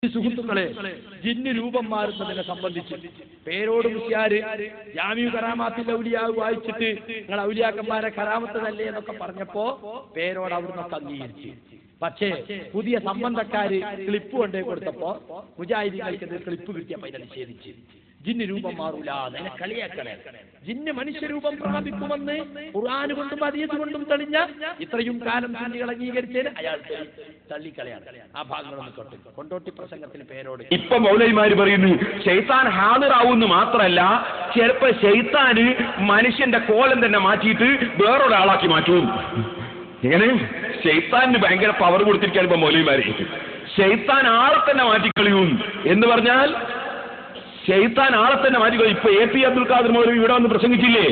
സുഹൃത്തുക്കളെ, ജിന്ന് രൂപം മാറുന്നതിനെ സംബന്ധിച്ച് പേരോട് മുസ്യാര് ജാമിഉ കറാമാത്തിൽ ഔലിയാ വായിച്ചിട്ട് നിങ്ങൾ ഔലിയാക്കന്മാരെ കറാമത്ത് തന്നെ എന്നൊക്കെ പറഞ്ഞപ്പോ പേരോട് അവിടുന്ന് അംഗീകരിച്ചു. പക്ഷേ പുതിയ സംബന്ധക്കാര് ക്ലിപ്പ് കൊണ്ടേ കൊടുത്തപ്പോ മുജാഹിദീങ്ങൾക്ക് ക്ലിപ്പ് കിട്ടിയപ്പോ അതിനെ നിഷേധിച്ച്. ജിന്ന് രൂപം മാറൂല, അതിനെ കളിയാക്കണേ. ജിന്ന് മനുഷ്യരൂപം പ്രാപിക്കുമെന്ന് ഖുർആൻ കൊണ്ടും ഹദീസ് കൊണ്ടും തെളിഞ്ഞ ഇത്രയും കാലം സുന്നികൾ അംഗീകരിച്ചതിന് അയാൾ തള്ളിക്കളയാണ്. ആ ഭാഗങ്ങളൊന്ന് കൊണ്ടോട്ടി പ്രസംഗത്തിൽ പേരോട് ഇപ്പൊ മൗലവിമാര് പറയുന്നു ശൈത്താൻ ഹാദിറാവുന്ന് മാത്രമല്ല, ചിലപ്പോ ശൈത്താന് മനുഷ്യന്റെ കോലം തന്നെ മാറ്റിയിട്ട് വേറൊരാളാക്കി മാറ്റും. ഇങ്ങനെ ശൈത്താന് ഭയങ്കര പവർ കൊടുത്തിരിക്കുകയാണ് ഇപ്പൊ മൗലവിമാരെ. ശൈത്താൻ ആളെ തന്നെ മാറ്റിക്കളിയും എന്ന് പറഞ്ഞാൽ ശൈത്താൻ ആളെ തന്നെ മാറ്റിക്കളയും. ഇപ്പൊ എ പി അബ്ദുൽ ഖാദർ മൗലവി ഇവിടെ വന്ന് പ്രസംഗിച്ചില്ലേ?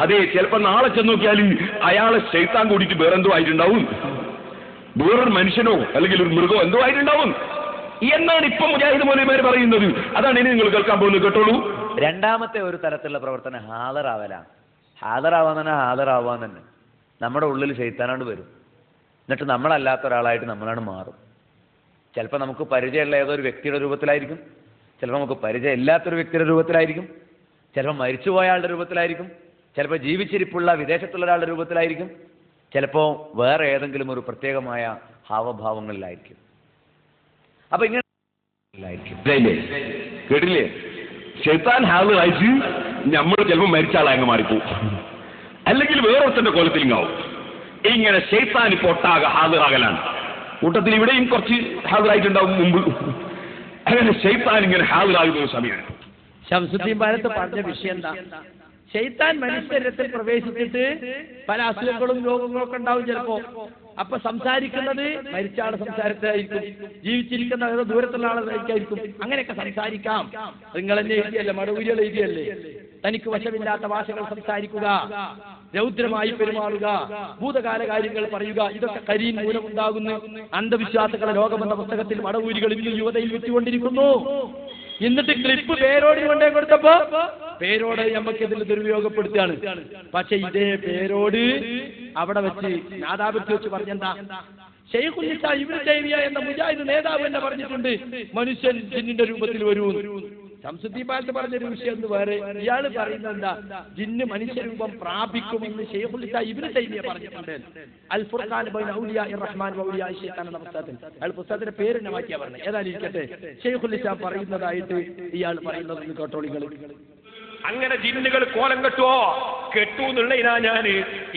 അതെ, ചിലപ്പോ നാളെ ചെന്ന് നോക്കിയാൽ അയാളെ ശൈത്താൻ കൂടിയിട്ട് വേറെന്തോ ആയിട്ടുണ്ടാവും, വേറൊരു മനുഷ്യനോ അല്ലെങ്കിൽ ഒരു മൃഗമോ എന്തോ ആയിട്ടുണ്ടാവും എന്നാണ് ഇപ്പൊ മുജാഹിദ് മൗലവിമാർ പറയുന്നത്. അതാണ് ഇനി നിങ്ങൾ കേൾക്കാൻ പോകുന്നത്, കേട്ടോളൂ. രണ്ടാമത്തെ ഒരു തരത്തിലുള്ള പ്രവർത്തനം ഹാദറാവലാണ്. ഹാദറാവാൻ തന്നെ നമ്മുടെ ഉള്ളിൽ ശൈത്താനോട് വരും. എന്നിട്ട് നമ്മളല്ലാത്ത ഒരാളായിട്ട് നമ്മളാണ് മാറും. ചിലപ്പോൾ നമുക്ക് പരിചയമുള്ള ഏതൊരു വ്യക്തിയുടെ രൂപത്തിലായിരിക്കും, ചിലപ്പോൾ നമുക്ക് പരിചയം ഇല്ലാത്തൊരു വ്യക്തിയുടെ രൂപത്തിലായിരിക്കും, ചിലപ്പോൾ മരിച്ചുപോയ ആളുടെ രൂപത്തിലായിരിക്കും, ചിലപ്പോൾ ജീവിച്ചിരിപ്പുള്ള വിദേശത്തുള്ള ഒരാളുടെ രൂപത്തിലായിരിക്കും, ചിലപ്പോൾ വേറെ ഏതെങ്കിലും ഒരു പ്രത്യേകമായ ഹാവഭാവങ്ങളിലായിരിക്കും. അപ്പൊ ഇങ്ങനെ കേട്ടില്ലേ? ശൈത്താൻ ഹാദിറായിട്ട് നമ്മൾ ചിലപ്പോൾ മരിച്ച ആളെ അങ്ങ് മാറിപ്പോവും, അല്ലെങ്കിൽ വേറൊരുത്തന്റെ കോലത്തിലിങ്ങാവും. ഇങ്ങനെ ശൈത്താൻ ഇപ്പൊ ഒട്ടാകെ ഹാദിറാകലാണ്. കൂട്ടത്തിൽ ഇവിടെയും കുറച്ച് ഹാദിറായിട്ടുണ്ടാവും മുമ്പ്. അങ്ങനെ ശൈത്താൻ ഇങ്ങനെ ഹാദിറാകുന്ന ഒരു സമയമാണ്. ശംസുദ്ദീൻ ബാലത്ത് പറഞ്ഞ വിഷയം എന്താ? ശൈത്താൻ മനുഷ്യരത്തിൽ പ്രവേശിച്ചിട്ട് പല അസുഖങ്ങളും രോഗങ്ങളും ഒക്കെ ഉണ്ടാവും ചിലപ്പോ. അപ്പൊ സംസാരിക്കുന്നത് മരിച്ച ആളെ സംസാരത്തിലായിരിക്കും, ജീവിച്ചിരിക്കുന്ന ഏതോ ദൂരത്തുള്ള ആളായിരിക്കും. അങ്ങനെയൊക്കെ സംസാരിക്കാം. നിങ്ങൾ എന്നെ എഴുതിയല്ലേ, മടവൂരികൾ എഴുതിയല്ലേ, തനിക്ക് വശമില്ലാത്ത ഭാഷകൾ സംസാരിക്കുക, രൗദ്രമായി പെരുമാറുക, ഭൂതകാല കാര്യങ്ങൾ പറയുക, ഇതൊക്കെ കരീൻ മൂലമുണ്ടാകുന്നു. അന്ധവിശ്വാസങ്ങളെ ലോകമെന്ന പുസ്തകത്തിൽ മടവൂരികൾ ഇന്ന് യുവതയിൽ വിറ്റുകൊണ്ടിരിക്കുന്നു. എന്നിട്ട് ക്ലിപ്പ് പേരോടിന് കൊണ്ടേ കൊടുത്തപ്പോ പേരോട് നമുക്ക് ഇതിൽ ദുരുപയോഗപ്പെടുത്തുകയാണ്. പക്ഷെ ഇതേ പേരോട് അവിടെ വെച്ച് നാദാപുരത്ത് വെച്ച് പറഞ്ഞെന്താ? ശൈഖുൽ ഇസ്ലാം ഇബ്നു തൈമിയ്യ എന്ന മുജാഹിദ് നേതാവ് തന്നെ പറഞ്ഞിട്ടുണ്ട് മനുഷ്യൻ ജിന്നിന്റെ രൂപത്തിൽ വരൂ. ശംസുദ്ദീൻ ബാലത്ത് പറഞ്ഞൊരു വിഷയം എന്ന് വേറെ. ഇയാള് പറയുന്നത് എന്താ? ജിന്ന് മനുഷ്യരൂപം പ്രാപിക്കുമെന്ന് ശൈഖുൽ ഇസ്ലാം ഇബ്നു തൈമിയ്യ പറഞ്ഞിട്ടുണ്ട്. അൽ ഫുർഖാൻ ബൈന ഔലിയാഇർ റഹ്മാൻ വ ഔലിയാഇ ശൈത്താൻ എന്ന പുസ്തകത്തിൽ. അയാൾ പുസ്തകത്തിന്റെ പേര് തന്നെ മാറ്റിയാ പറഞ്ഞത്. ഏതായാലും ഇരിക്കട്ടെ, ശൈഖുൽ ഇസ്ലാം പറയുന്നതായിട്ട് ഇയാൾ പറയുന്നത് കേട്ടോളികൾ. അങ്ങനെ ജിന്നുകൾ കോലം കെട്ടുവോ? കെട്ടു എന്നുള്ളതിനാ ഞാൻ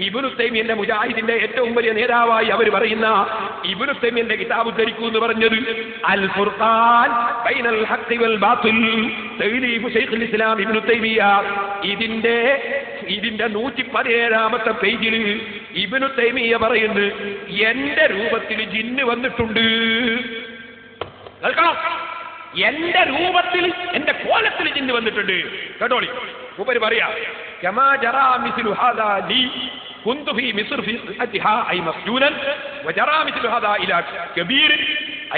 ഇബ്നു തൈമിയ്യന്റെ മുജാഹിദിന്റെ ഏറ്റവും വലിയ നേതാവായി അവർ പറയുന്ന ഇബ്നു തൈമിയ്യന്റെ കിതാബ് ഉദ്ധരിക്കൂ എന്ന് പറഞ്ഞത്. അൽ ഫുർഖാൻ ബൈനൽ ഹഖ് വൽ ബാത്തിൽ തഅലീഫ് ശൈഖുൽ ഇസ്ലാം ഇബ്നു തൈമിയ്യ. ഇതിന്റെ 117ാമത്തെ പേജിൽ ഇബ്നു തൈമിയ്യ പറയുന്നു, എന്റെ രൂപത്തിൽ ജിന്ന് വന്നിട്ടുണ്ട്. കേൾക്കണം, എന്റെ രൂപത്തിൽ എന്റെ കോലത്തിൽ ജിന്ന് വന്നിട്ടുണ്ട്. കേട്ടോളി, മൂപ്പര് പറയാ, കമാ ജറാ മിസ്ലു ഹാദാ ലി കുന്തു ഫീ മിസ്ർ ഫീ ഖഅതിഹാ ഐ മസ്ജൂനൻ വജറാ മിസ്ലു ഹാദാ ഇലാ കബീർ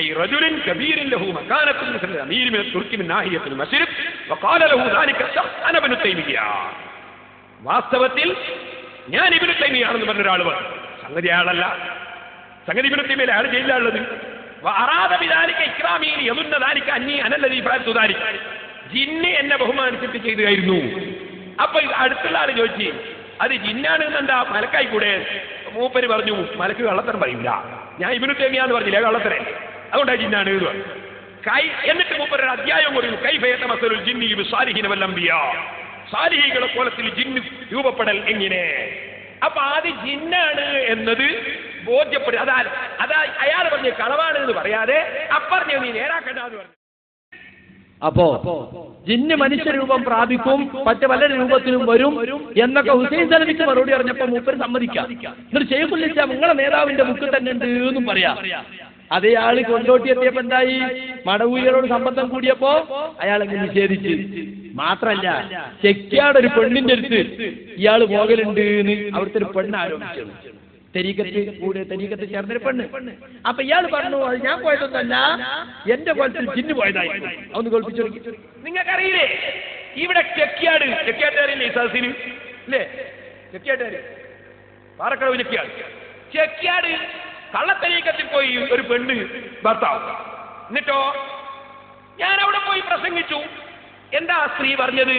ഐ റജുലിൻ കബീറിൻ ലഹു മകാനത്തുൻ മിസ്ല അമീർ മിൻ തുർക്കി മിൻ നാഹിയത്തുൽ മശ്രിഖ് വഖാല ലഹു ദാലിക ശഖ്സ് അന ഇബ്നു തൈമിയ്യ. വാസ്തവത്തിൽ ഞാൻ ഇബ്നു തൈമിയ്യ ആണെന്ന് പറഞ്ഞ ഒരാൾ പറഞ്ഞു. സംഗതി ആളല്ല, സംഗതി ഇബ്നു തൈമിയ്യ ആൾ ജയിലിലുള്ളത്. ജിന്ന് എന്നെ ബഹുമാനിച്ചിട്ട് ചെയ്തായിരുന്നു. അപ്പൊ അടുത്തുള്ള ആള് ചോദിച്ചു, അത് ജിന്നാണ് എന്നെന്താ മലക്കായിക്കൂടെ? മൂപ്പര് പറഞ്ഞു, മലക്ക് കള്ളത്തരം പറയില്ല, ഞാൻ ഇബ്നു തൈമിയ്യ എന്ന് പറഞ്ഞില്ലേ കള്ളത്തരെ, അതുകൊണ്ടാണ് ജിന്നാണ് എന്ന് പറഞ്ഞു. എന്നിട്ട് മൂപ്പര് ഒരു അധ്യായം പറയുന്നു, കൈഫയത മസലുൽ ജിന്നി ബിസ്സാലിഹീന വൽ അംബിയാ. സാലിഹീകളുടെ കോലത്തിൽ ജിന്ന് രൂപപ്പെടൽ എങ്ങനെ? അപ്പൊ ആദ്യം ജിന്നാണ് എന്നത് ബോധ്യപ്പെടുക. അതാ അയാൾ പറഞ്ഞ കളവാണ് എന്ന് പറയാതെ അപ്പറഞ്ഞ നീ നേരാക്കണ്ടെന്ന് പറഞ്ഞു. അപ്പോ ജിന്ന് മനുഷ്യരൂപം പ്രാപിക്കും, മറ്റു പല രൂപത്തിലും വരും എന്നൊക്കെ ഹുസൈൻ സലഫിക്ക് മറുപടി പറഞ്ഞപ്പോ മൂപ്പര് സമ്മതിക്കാം. എന്നിട്ട് ശൈഖുൽ ഇസ്ലാം നിങ്ങളെ നേതാവിന്റെ ബുക്ക് തന്നെ ഉണ്ട് എന്നും പറയാം. അതേ ആള് കൊണ്ടോട്ടി എത്തിയപ്പോ എന്തായി? മടവൂരികളോട് സംബന്ധം കൂടിയപ്പോ അയാളെങ്ങനെ നിഷേധിച്ച്. മാത്രല്ല, ചെക്കിയാട് ഒരു പെണ്ണിന്റെ അടുത്ത് ഇയാള് പോകലുണ്ട് എന്ന് അവിടുത്തെ ഒരു പെണ്ണ് ആരോപിച്ചു. തെരീക്കത്ത് ചേർന്നൊരു പെണ്ണ്. അപ്പൊ ഇയാൾ പറഞ്ഞു, അത് ഞാൻ പോയതൊന്നല്ല, എന്റെ പോലത്തെ ജിന്ന് പോയതായി. അതൊന്ന് കേൾപ്പിച്ചു. നിങ്ങൾക്കറിയില്ലേ ഇവിടെ ചെക്കിയാട്ടുകാരില്ലേ സദസ്സിന് ഇല്ലേ? ചെക്കിയാട്ടുകാർ പാറക്കടവ് ചെക്കിയാട് കള്ളത്തരീക്കത്തിൽ പോയി ഒരു പെണ്ണ് ഭർത്താവ്. എന്നിട്ടോ ഞാൻ അവിടെ പോയി പ്രസംഗിച്ചു. എന്താ ആ സ്ത്രീ പറഞ്ഞത്?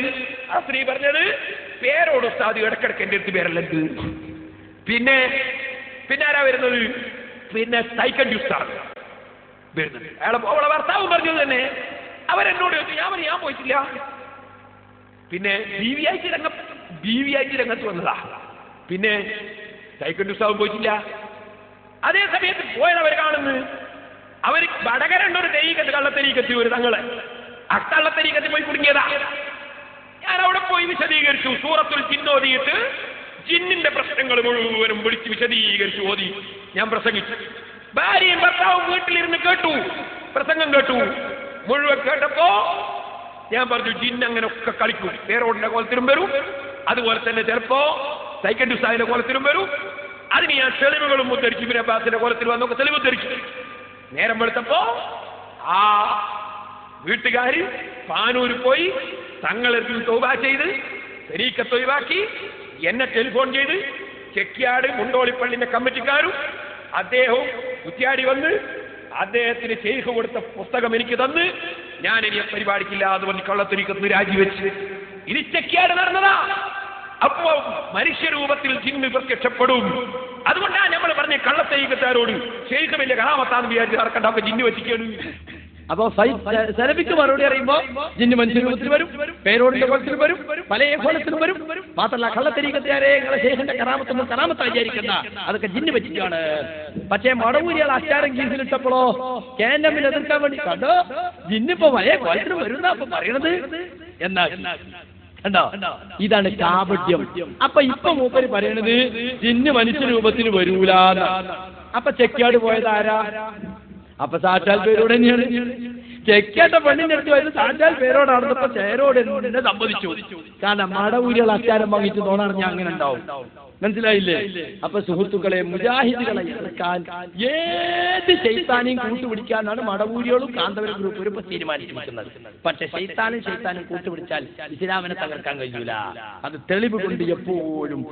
ആ സ്ത്രീ പറഞ്ഞത്, പേരോട് ഉസ്താദ് ഇടക്കിടക്ക് എന്റെ അടുത്ത് പേരല്ലുണ്ട്. പിന്നെ ആരാ വരുന്നത്? പിന്നെ തൈക്കണ്ടി ഉസ്താദ് വരുന്നത്. അവളെ ഭർത്താവും പറഞ്ഞത് തന്നെ. അവരെന്നോട് ചോദിച്ചു. ഞാൻ പോയിട്ടില്ല. പിന്നെ ബീവിയായിട്ട് രംഗത്ത് വന്നതാ. പിന്നെ തൈക്കണ്ടി ഉസ്താദും പോയിട്ടില്ല. അതേ സമയത്ത് പോയത് അവർ കാണുന്നു. അവർ വടകരണ്ടൊരു തെരീക്കത്ത്, കള്ളത്തെരീക്കത്തി ഒരു തങ്ങള് ആ കള്ളത്തെരീക്കത്തിൽ പോയി കുടുങ്ങിയതാ. ഞാൻ അവിടെ പോയി വിശദീകരിച്ചു. സൂറത്തുൽ ജിന്ന് ഓതിയിട്ട് ജിന്നിന്റെ പ്രശ്നങ്ങൾ മുഴുവനും വിളിച്ച് വിശദീകരിച്ചു ഓതി ഞാൻ പ്രസംഗിച്ചു. ഭാര്യയും ഭർത്താവും വീട്ടിലിരുന്ന് കേട്ടു, പ്രസംഗം കേട്ടു. മുഴുവൻ കേട്ടപ്പോ ഞാൻ പറഞ്ഞു, ജിന്ന് അങ്ങനെ ഒക്കെ കളിക്കും. പേരോടിന്റെ കോലത്തിലും വരും, അതുപോലെ തന്നെ ചിലപ്പോ തൈക്കണ്ടി ഉസ്താദിന്റെ കോലത്തിലും വരും. അതിന് ഞാൻ തെളിവുകളും ഉദ്ധരിച്ചു. ഇബ്നു അബ്ബാസിന്റെ കോലത്തിൽ വന്നൊക്കെ തെളിവ് ഉദ്ധരിച്ചു. നേരം വെളുത്തപ്പോ ആ വീട്ടുകാര് പാനൂര് പോയി തങ്ങളെടുത്ത് തൗബ ചെയ്ത് തരീക്കത്ത് ഒഴിവാക്കി എന്നെ ടെലിഫോൺ ചെയ്ത് ചെക്കിയാട് മുണ്ടോളിപ്പള്ളിന്റെ കമ്മിറ്റിക്കാരും അദ്ദേഹവും കുറ്റ്യാടി വന്ന് അദ്ദേഹത്തിന് ശൈഖ് കൊടുത്ത പുസ്തകം എനിക്ക് തന്ന് ഞാൻ ഇനി പരിപാടിക്കില്ല എന്ന് പറഞ്ഞ് കള്ളത്തെരീക്കത്ത് രാജിവെച്ച് ഇനി ചെക്കിയാട് നടന്നതാ. അപ്പോ മനുഷ്യരൂപത്തിൽ ജിന്ന് പ്രത്യക്ഷപ്പെടും. അതുകൊണ്ടാണ് നമ്മൾ പറഞ്ഞ കള്ളത്തെരീക്കത്താരോട് ശൈഖ് വലിയ കറാമത്താന്ന് വിചാരിച്ച് നടക്കണ്ട, ജിന്ന് വെച്ചിക്കാണ്. അപ്പൊ സലഫിക്ക് മറുപടി അറിയുമ്പോ ജിന്ന് മനുഷ്യരൂപത്തിൽ വരും, പേരോടിന്റെ കോലത്തിൽ വരും, പല കോലത്തിലും വരും. മാത്രമല്ല കള്ളത്തെരീക്കത്തുകാരെ നിങ്ങളെ ശേഖന്റെ കറാമത്തൊന്നും കറാമത്തായി വിചാരിക്കണ്ട, അതൊക്കെ ജിന്ന് പറ്റിക്കാണ്. പക്ഷേ മടവൂരികൾ അച്ചാരം കീസിലിട്ടപ്പോഴോ കേന്ദ്രമിൽ എതിർക്കാൻ വേണ്ടി കണ്ടോ ജിന്നിപ്പോ പല കോലത്തിലും വരുന്ന അപ്പൊ പറയണത് എന്നാ കണ്ടോ? ഇതാണ് കാപട്യം. ഇപ്പൊ മൂപ്പര് പറയണത് ജിന്ന് മനുഷ്യരൂപത്തിന് വരൂല. അപ്പൊ ചെക്കിയാട് പോയത് ആരാ? അപ്പൊ സാക്ഷാൽ പേരോട് തന്നെയാണ്. ചെക്കേട്ട പെണ്ണിന്റെ അടുത്ത് വരുന്ന സാക്ഷാൽ പേരോട് നടന്നപ്പോ ചേരോട് എന്നെ സമ്മതിച്ചു. കാരണം മടവൂരികൾ അച്ചാരം വാങ്ങിച്ച് തോന്നറിഞ്ഞ അങ്ങനെ ഉണ്ടാവും. മനസ്സിലായില്ലേ? അപ്പൊ സുഹൃത്തുക്കളെ, മുജാഹിദുകളെ എതിർക്കാൻ ഏത് ശൈത്താനെയും കൂട്ടുപിടിക്കാനാണ് മടവൂരികളും കാന്തവര ഗ്രൂപ്പും ഇപ്പൊ തീരുമാനിച്ചിരിക്കുന്നത്. പക്ഷെ ശൈത്താനും കൂട്ടുപിടിച്ചാൽ ഇസ്ലാമിനെ തകർക്കാൻ കഴിയൂല. അത് തെളിവ് കൊണ്ട് എപ്പോഴും